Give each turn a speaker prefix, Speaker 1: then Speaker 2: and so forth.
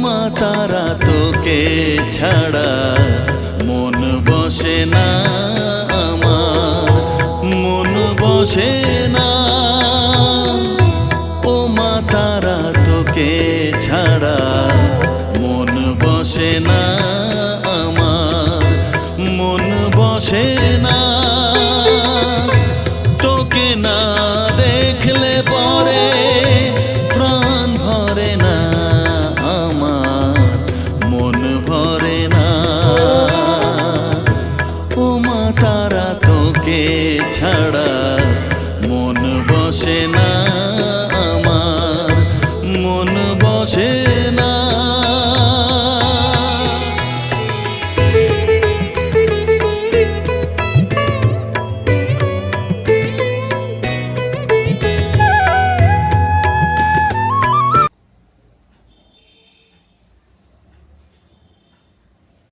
Speaker 1: মা তারা তোকে ছাড়া মন বসে না আমার, মন বসে না। ও মা তারা তোকে ছাড়া মন বসে না আমার, মন বসে না। তোকে না দেখলে পরে প্রাণ ভরে না আমার, মন ভরে না। ও মা তারা তোকে ছাড়া মন বসে না আমার, মন বসে